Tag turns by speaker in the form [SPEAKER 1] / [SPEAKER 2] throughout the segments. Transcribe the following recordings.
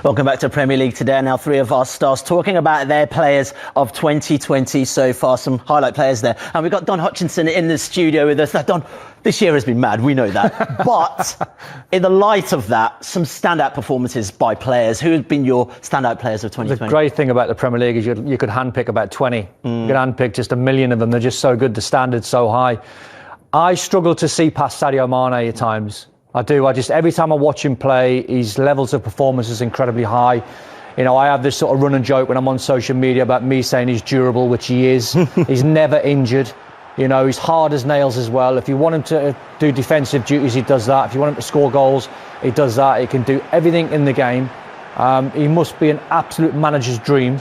[SPEAKER 1] Welcome back to Premier League Today. Now, three of our stars talking about their players of 2020 so far. Some highlight players there. And we've got Don Hutchinson in the studio with us. Now, Don, this year has been mad, we know that. But in the light of that, some standout performances by players. Who have been your standout players of 2020?
[SPEAKER 2] The great thing about the Premier League is you could handpick about 20. You could handpick just a million of them. They're just so good. The standard's so high. I struggle to see past Sadio Mane at times. I do. Every time I watch him play, his levels of performance is incredibly high. You know, I have this sort of run and joke when I'm on social media about me saying he's durable, which he is. He's never injured. You know, he's hard as nails as well. If you want him to do defensive duties, he does that. If you want him to score goals, he does that. He can do everything in the game. He must be an absolute manager's dream.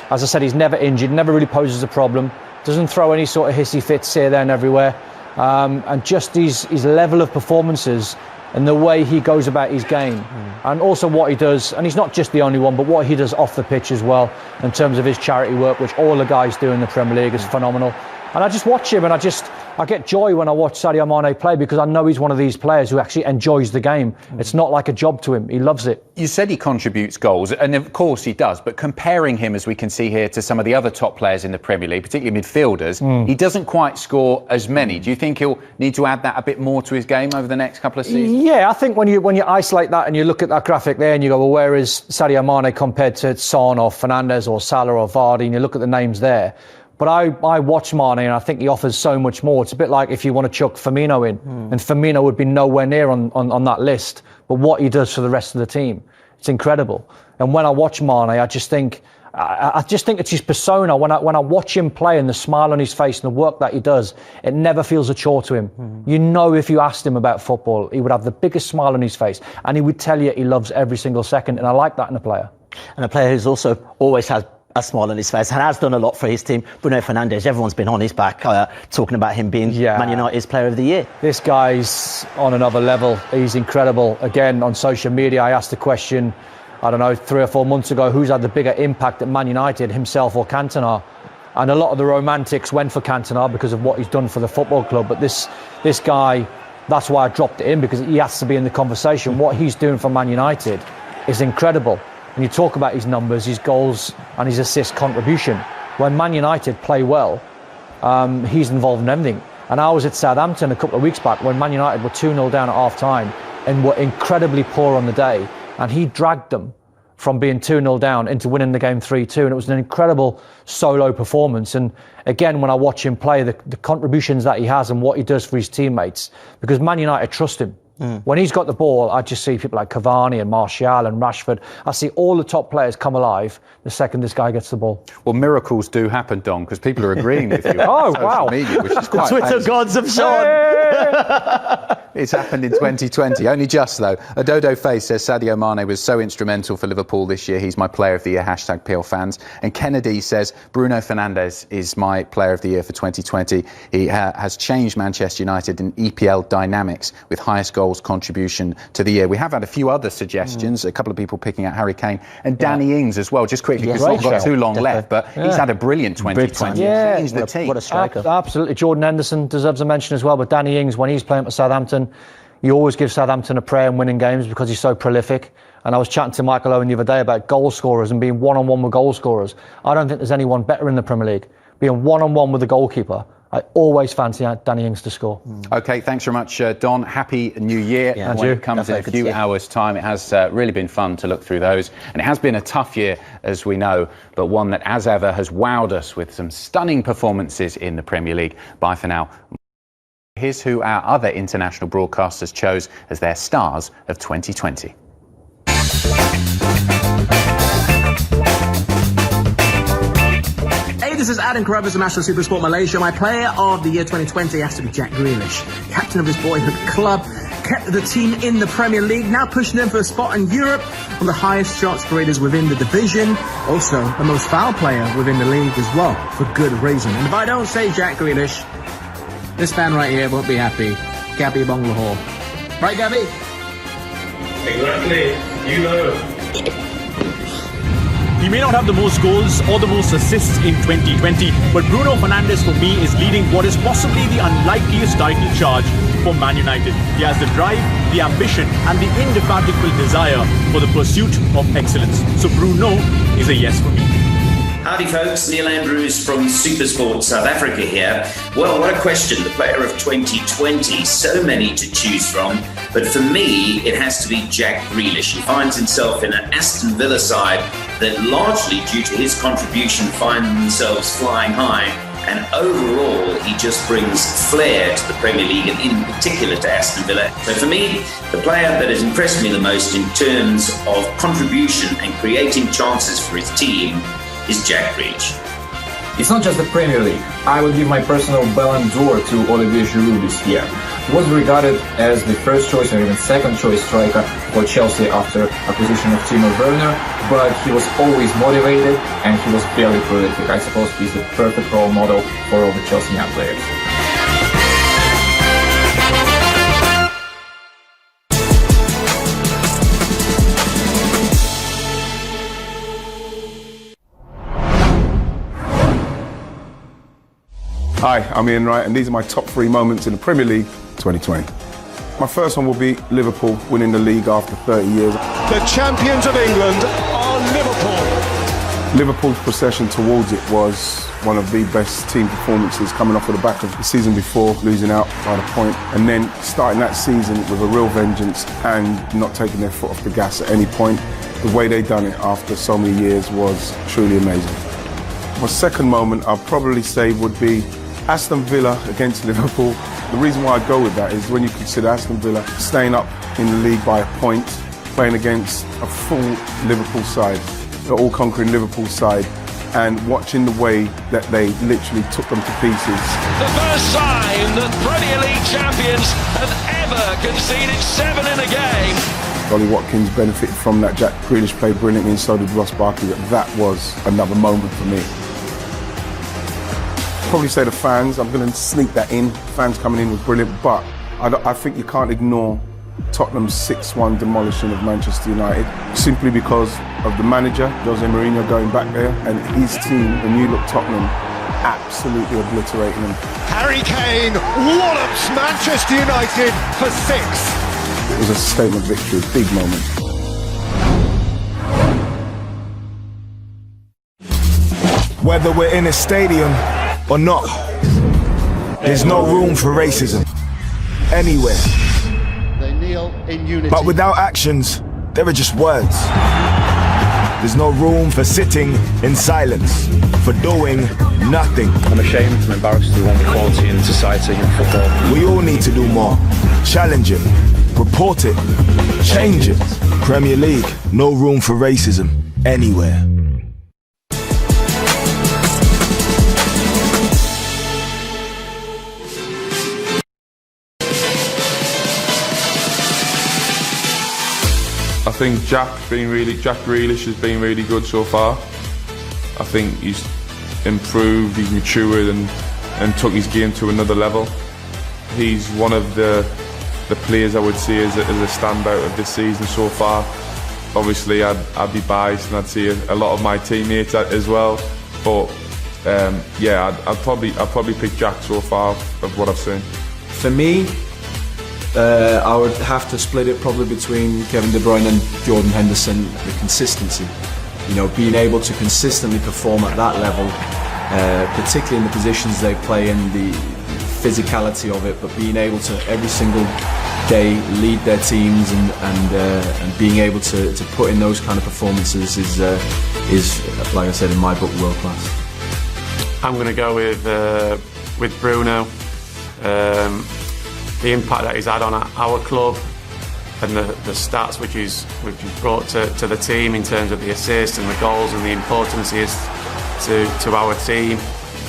[SPEAKER 2] As I said, he's never injured, never really poses a problem. Doesn't throw any sort of hissy fits here, there and everywhere. And just his level of performances and the way he goes about his game, and also what he does, and he's not just the only one, but what he does off the pitch as well, in terms of his charity work, which all the guys do in the Premier League, is phenomenal. And I just watch him, and I get joy when I watch Sadio Mane play, because I know he's one of these players who actually enjoys the game. It's not like a job to him. He loves it.
[SPEAKER 3] You said he contributes goals, and of course he does, but comparing him, as we can see here, to some of the other top players in the Premier League, particularly midfielders, he doesn't quite score as many. Do you think he'll need to add that a bit more to his game over the next couple of seasons?
[SPEAKER 2] Yeah, I think when you isolate that and you look at that graphic there and you go, well, where is Sadio Mane compared to Son or Fernandes or Salah or Vardy, and you look at the names there. But I watch Mane and I think he offers so much more. It's a bit like if you want to chuck Firmino in, and Firmino would be nowhere near on that list. But what he does for the rest of the team, it's incredible. And when I watch Mane, I just think it's his persona. When I watch him play and the smile on his face and the work that he does, it never feels a chore to him. You know, if you asked him about football, he would have the biggest smile on his face and he would tell you he loves every single second. And I like that in a player.
[SPEAKER 1] And a player who's also always has a smile on his face and has done a lot for his team, Bruno Fernandes. Everyone's been on his back talking about him being Man United's Player of the Year.
[SPEAKER 2] This guy's on another level. He's incredible. Again, on social media, I asked the question, I don't know, 3 or 4 months ago, who's had the bigger impact at Man United, himself or Cantona? And a lot of the romantics went for Cantona because of what he's done for the football club. But this guy, that's why I dropped it in, because he has to be in the conversation. What he's doing for Man United is incredible. And you talk about his numbers, his goals and his assist contribution. When Man United play well, he's involved in everything. And I was at Southampton a couple of weeks back when Man United were 2-0 down at half-time and were incredibly poor on the day. And he dragged them from being 2-0 down into winning the game 3-2. And it was an incredible solo performance. And again, when I watch him play, the contributions that he has and what he does for his teammates, because Man United trust him. When he's got the ball, I just see people like Cavani and Martial and Rashford. I see all the top players come alive the second this guy gets the ball.
[SPEAKER 3] Well, miracles do happen, Don, because people are agreeing with you
[SPEAKER 2] on
[SPEAKER 3] social media, which is quite
[SPEAKER 1] The Twitter gods have shown.
[SPEAKER 3] It's happened in 2020. Only just, though. A Dodo Face says Sadio Mane was so instrumental for Liverpool this year. He's my Player of the Year, #PLFans. And Kennedy says Bruno Fernandes is my Player of the Year for 2020. He has changed Manchester United in EPL dynamics with highest goals contribution to the year. We have had a few other suggestions, a couple of people picking out Harry Kane and Danny Ings as well, just quickly, because we've not got too long left, but he's had a brilliant 2020.
[SPEAKER 1] Changed the team. What a striker.
[SPEAKER 2] Absolutely. Jordan Henderson deserves a mention as well, but Danny Ings, when he's playing for Southampton, he always gives Southampton a prayer in winning games because he's so prolific. And I was chatting to Michael Owen the other day about goal scorers and being one-on-one with goal scorers. I don't think there's anyone better in the Premier League. Being one-on-one with the goalkeeper, I always fancy Danny Ings to score.
[SPEAKER 3] OK, thanks very much, Don. Happy New Year.
[SPEAKER 1] Yeah,
[SPEAKER 3] when it comes in a few hours' time, it has really been fun to look through those. And it has been a tough year, as we know, but one that, as ever, has wowed us with some stunning performances in the Premier League. Bye for now. Here's who our other international broadcasters chose as their stars of 2020.
[SPEAKER 4] Hey, this is Adam Carruthers of National Supersport Malaysia. My Player of the Year 2020 has to be Jack Grealish, captain of his boyhood club, kept the team in the Premier League, now pushing them for a spot in Europe, one of the highest shot scorers within the division, also the most foul player within the league as well, for good reason. And if I don't say Jack Grealish, this fan right here won't be happy. Gabby Bonglahor. Right, Gabby?
[SPEAKER 5] Exactly. You know. He may not have the most goals or the most assists in 2020, but Bruno Fernandes for me is leading what is possibly the unlikeliest title charge for Man United. He has the drive, the ambition and the indefatigable desire for the pursuit of excellence. So Bruno is a yes for me.
[SPEAKER 6] Howdy folks, Neil Andrews from Supersport South Africa here. Well, what a question, the player of 2020, so many to choose from, but for me it has to be Jack Grealish. He finds himself in an Aston Villa side that largely due to his contribution find themselves flying high, and overall he just brings flair to the Premier League and in particular to Aston Villa. So for me, the player that has impressed me the most in terms of contribution and creating chances for his team is Jack Grealish.
[SPEAKER 7] It's not just the Premier League. I will give my personal Ballon d'Or to Olivier Giroud this year. He was regarded as the first choice or even second choice striker for Chelsea after acquisition of Timo Werner, but he was always motivated and he was very prolific. I suppose he's the perfect role model for all the Chelsea young players.
[SPEAKER 8] Hi, I'm Ian Wright and these are my top 3 moments in the Premier League 2020. My first one will be Liverpool winning the league after 30 years.
[SPEAKER 9] The champions of England are Liverpool.
[SPEAKER 8] Liverpool's procession towards it was one of the best team performances, coming off of the back of the season before, losing out by a point, and then starting that season with a real vengeance and not taking their foot off the gas at any point. The way they done it after so many years was truly amazing. My second moment I'll probably say would be Aston Villa against Liverpool. The reason why I go with that is when you consider Aston Villa staying up in the league by a point, playing against a full Liverpool side, the all-conquering Liverpool side, and watching the way that they literally took them to pieces.
[SPEAKER 9] The first time that Premier League champions have ever conceded 7 in a game.
[SPEAKER 8] Ollie Watkins benefited from that. Jack Grealish played brilliantly and so did Ross Barkley. That was another moment for me. Probably say the fans, I'm going to sneak that in. Fans coming in was brilliant, but I think you can't ignore Tottenham's 6-1 demolishing of Manchester United, simply because of the manager, Jose Mourinho, going back there, and his team, the new look Tottenham, absolutely obliterating them.
[SPEAKER 9] Harry Kane wallops Manchester United for 6.
[SPEAKER 8] It was a statement victory, a big moment.
[SPEAKER 10] Whether we're in a stadium or not, there's no room for racism anywhere.
[SPEAKER 11] They kneel in unity.
[SPEAKER 10] But without actions, there are just words. There's no room for sitting in silence, for doing nothing.
[SPEAKER 12] I'm ashamed and embarrassed to want equality in society and football.
[SPEAKER 10] We all need to do more. Challenge it, report it, change it. Premier League, no room for racism anywhere.
[SPEAKER 13] I think Jack Grealish has been really good so far. I think he's improved, he's matured and took his game to another level. He's one of the players I would see as a standout of this season so far. Obviously I'd be biased and I'd see a lot of my teammates as well, but yeah, I'd probably pick Jack so far of what I've seen.
[SPEAKER 14] For me, I would have to split it probably between Kevin De Bruyne and Jordan Henderson. The consistency, you know, being able to consistently perform at that level, particularly in the positions they play in, the physicality of it, but being able to every single day lead their teams and being able to put in those kind of performances is, like I said, in my book, world class.
[SPEAKER 15] I'm going to go with Bruno. The impact that he's had on our club and the stats which he's brought to the team in terms of the assists and the goals and the importance he is to our team.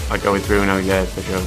[SPEAKER 15] I'd go with Bruno, yeah, for sure.